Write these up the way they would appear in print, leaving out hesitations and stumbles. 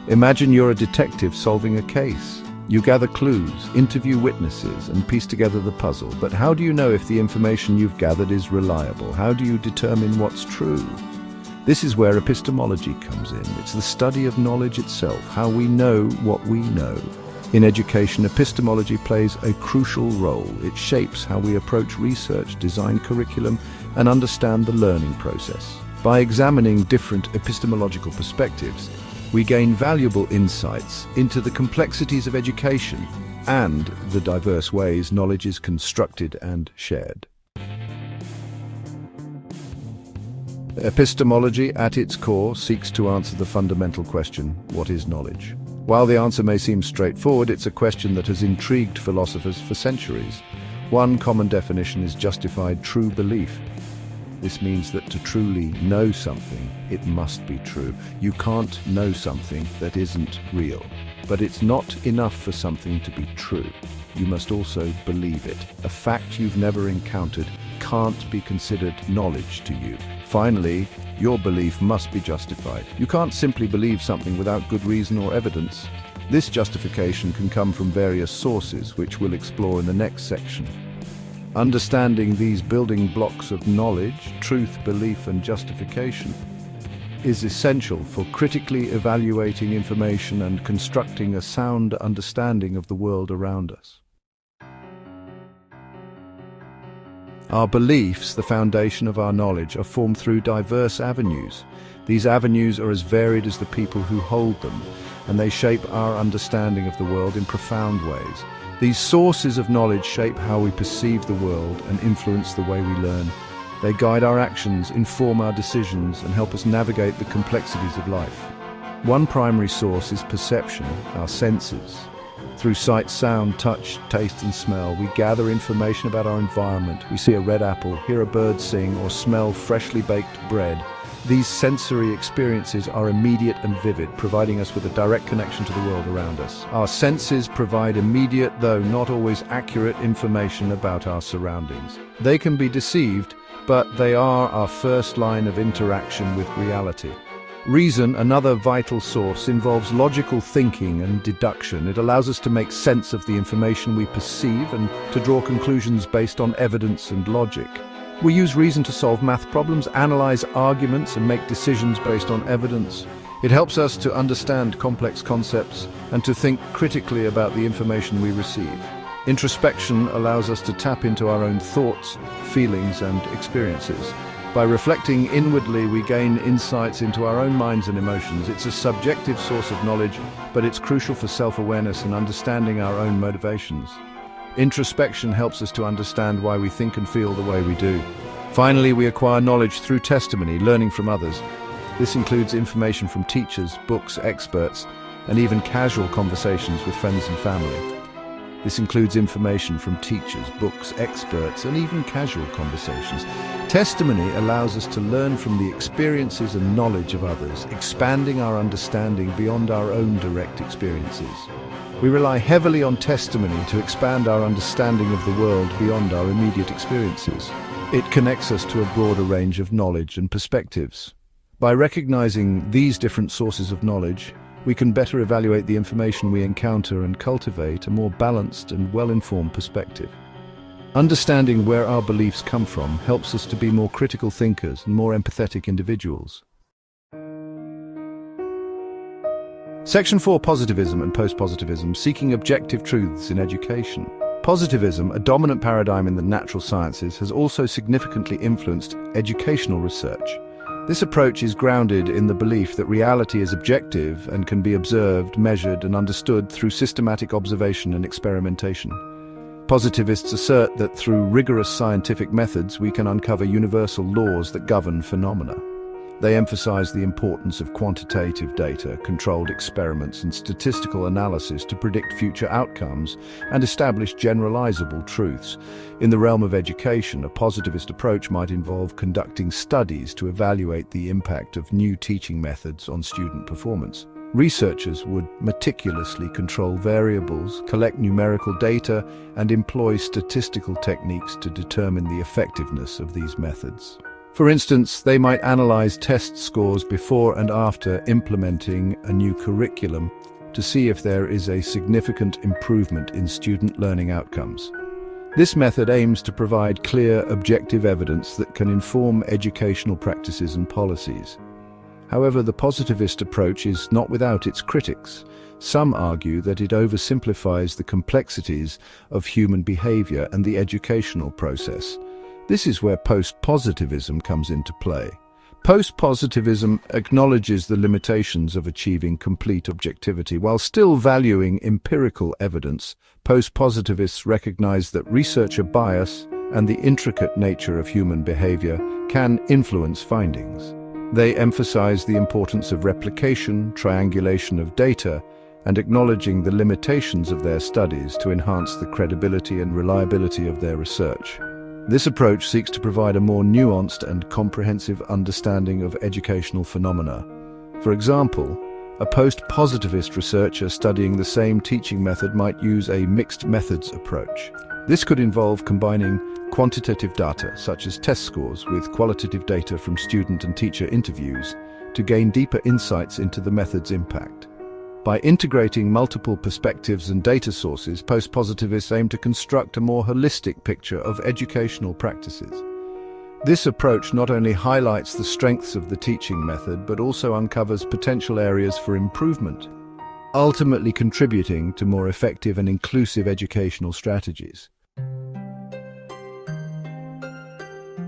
Imagine you're a detective solving a case. You gather clues, interview witnesses, and piece together the puzzle. But how do you know if the information you've gathered is reliable? How do you determine what's true? This is where epistemology comes in. It's the study of knowledge itself, how we know what we know. In education, epistemology plays a crucial role. It shapes how we approach research, design curriculum, and understand the learning process. By examining different epistemological perspectives, we gain valuable insights into the complexities of education and the diverse ways knowledge is constructed and shared. Epistemology, at its core, seeks to answer the fundamental question, what is knowledge? While the answer may seem straightforward, it's a question that has intrigued philosophers for centuries. One common definition is justified true belief. This means that to truly know something, it must be true. You can't know something that isn't real. But it's not enough for something to be true. You must also believe it. A fact you've never encountered can't be considered knowledge to you. Finally, your belief must be justified. You can't simply believe something without good reason or evidence. This justification can come from various sources, which we'll explore in the next section. Understanding these building blocks of knowledge, truth, belief, and justification is essential for critically evaluating information and constructing a sound understanding of the world around us. Our beliefs, the foundation of our knowledge, are formed through diverse avenues. These avenues are as varied as the people who hold them, and they shape our understanding of the world in profound ways. These sources of knowledge shape how we perceive the world and influence the way we learn. They guide our actions, inform our decisions, and help us navigate the complexities of life. One primary source is perception, our senses. Through sight, sound, touch, taste, and smell, we gather information about our environment. We see a red apple, hear a bird sing, or smell freshly baked bread. These sensory experiences are immediate and vivid, providing us with a direct connection to the world around us. Our senses provide immediate, though not always accurate, information about our surroundings. They can be deceived, but they are our first line of interaction with reality. Reason, another vital source, involves logical thinking and deduction. It allows us to make sense of the information we perceive and to draw conclusions based on evidence and logic. We use reason to solve math problems, analyze arguments, and make decisions based on evidence. It helps us to understand complex concepts and to think critically about the information we receive. Introspection allows us to tap into our own thoughts, feelings, and experiences. By reflecting inwardly, we gain insights into our own minds and emotions. It's a subjective source of knowledge, but it's crucial for self-awareness and understanding our own motivations. Introspection helps us to understand why we think and feel the way we do. Finally, we acquire knowledge through testimony, learning from others. This includes information from teachers, books, experts, and even casual conversations with friends and family. This includes information from teachers, books, experts, and even casual conversations. Testimony allows us to learn from the experiences and knowledge of others, expanding our understanding beyond our own direct experiences. We rely heavily on testimony to expand our understanding of the world beyond our immediate experiences. It connects us to a broader range of knowledge and perspectives. By recognizing these different sources of knowledge, we can better evaluate the information we encounter and cultivate a more balanced and well-informed perspective. Understanding where our beliefs come from helps us to be more critical thinkers and more empathetic individuals. Section 4: Positivism and Postpositivism, seeking objective truths in education. Positivism, a dominant paradigm in the natural sciences, has also significantly influenced educational research. This approach is grounded in the belief that reality is objective and can be observed, measured, and understood through systematic observation and experimentation. Positivists assert that through rigorous scientific methods we can uncover universal laws that govern phenomena. They emphasize the importance of quantitative data, controlled experiments, and statistical analysis to predict future outcomes and establish generalizable truths. In the realm of education, a positivist approach might involve conducting studies to evaluate the impact of new teaching methods on student performance. Researchers would meticulously control variables, collect numerical data, and employ statistical techniques to determine the effectiveness of these methods. For instance, they might analyze test scores before and after implementing a new curriculum to see if there is a significant improvement in student learning outcomes. This method aims to provide clear, objective evidence that can inform educational practices and policies. However, the positivist approach is not without its critics. Some argue that it oversimplifies the complexities of human behavior and the educational process. This is where post-positivism comes into play. Post-positivism acknowledges the limitations of achieving complete objectivity while still valuing empirical evidence. Post-positivists recognize that researcher bias and the intricate nature of human behavior can influence findings. They emphasize the importance of replication, triangulation of data, and acknowledging the limitations of their studies to enhance the credibility and reliability of their research. This approach seeks to provide a more nuanced and comprehensive understanding of educational phenomena. For example, a post-positivist researcher studying the same teaching method might use a mixed methods approach. This could involve combining quantitative data, such as test scores, with qualitative data from student and teacher interviews to gain deeper insights into the method's impact. By integrating multiple perspectives and data sources, post-positivists aim to construct a more holistic picture of educational practices. This approach not only highlights the strengths of the teaching method, but also uncovers potential areas for improvement, ultimately contributing to more effective and inclusive educational strategies.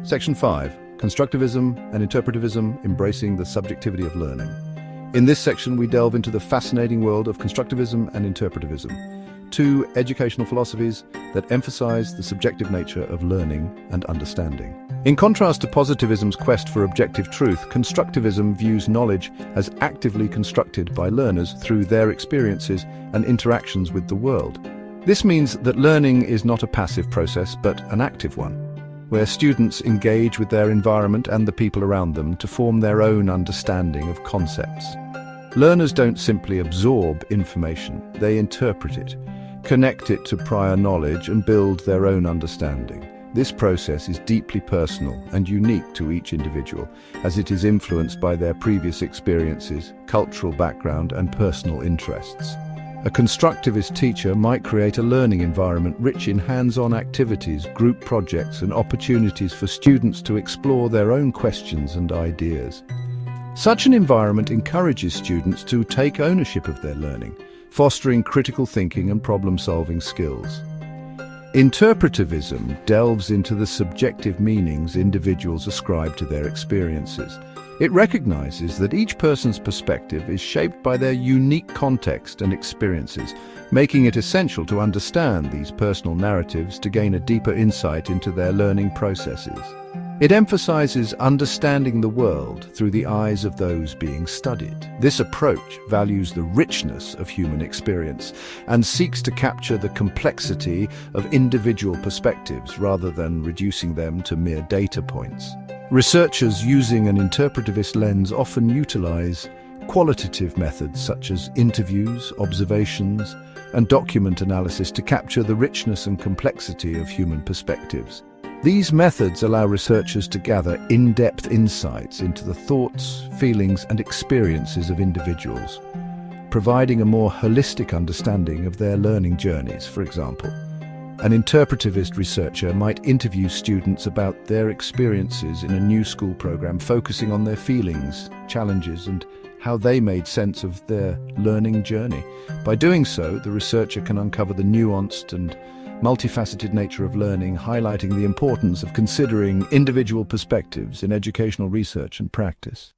Section 5. Constructivism and Interpretivism, Embracing the Subjectivity of Learning. In this section, we delve into the fascinating world of constructivism and interpretivism, two educational philosophies that emphasize the subjective nature of learning and understanding. In contrast to positivism's quest for objective truth, constructivism views knowledge as actively constructed by learners through their experiences and interactions with the world. This means that learning is not a passive process, but an active one, where students engage with their environment and the people around them to form their own understanding of concepts. Learners don't simply absorb information, they interpret it, connect it to prior knowledge, and build their own understanding. This process is deeply personal and unique to each individual, as it is influenced by their previous experiences, cultural background, and personal interests. A constructivist teacher might create a learning environment rich in hands-on activities, group projects, and opportunities for students to explore their own questions and ideas. Such an environment encourages students to take ownership of their learning, fostering critical thinking and problem-solving skills. Interpretivism delves into the subjective meanings individuals ascribe to their experiences. It recognizes that each person's perspective is shaped by their unique context and experiences, making it essential to understand these personal narratives to gain a deeper insight into their learning processes. It emphasizes understanding the world through the eyes of those being studied. This approach values the richness of human experience and seeks to capture the complexity of individual perspectives rather than reducing them to mere data points. Researchers using an interpretivist lens often utilize qualitative methods such as interviews, observations, and document analysis to capture the richness and complexity of human perspectives. These methods allow researchers to gather in-depth insights into the thoughts, feelings, and experiences of individuals, providing a more holistic understanding of their learning journeys. For example, an interpretivist researcher might interview students about their experiences in a new school program, focusing on their feelings, challenges, and how they made sense of their learning journey. By doing so, the researcher can uncover the nuanced and multifaceted nature of learning, highlighting the importance of considering individual perspectives in educational research and practice.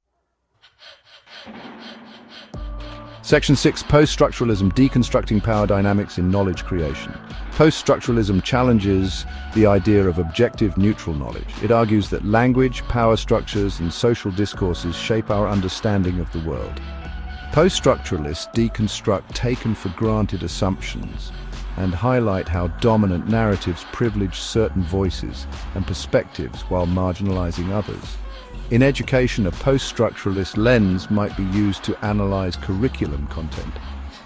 Section 6. Post-structuralism, Deconstructing Power Dynamics in Knowledge Creation. Post-structuralism challenges the idea of objective, neutral knowledge. It argues that language, power structures, and social discourses shape our understanding of the world. Post-structuralists deconstruct taken-for-granted assumptions and highlight how dominant narratives privilege certain voices and perspectives while marginalizing others. In education, a post-structuralist lens might be used to analyze curriculum content,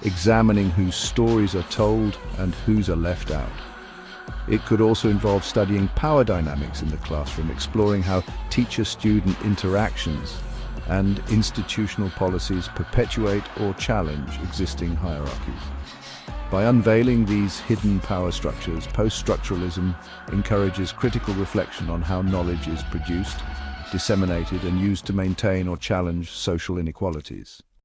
examining whose stories are told and whose are left out. It could also involve studying power dynamics in the classroom, exploring how teacher-student interactions and institutional policies perpetuate or challenge existing hierarchies. By unveiling these hidden power structures, post-structuralism encourages critical reflection on how knowledge is produced, disseminated, and used to maintain or challenge social inequalities.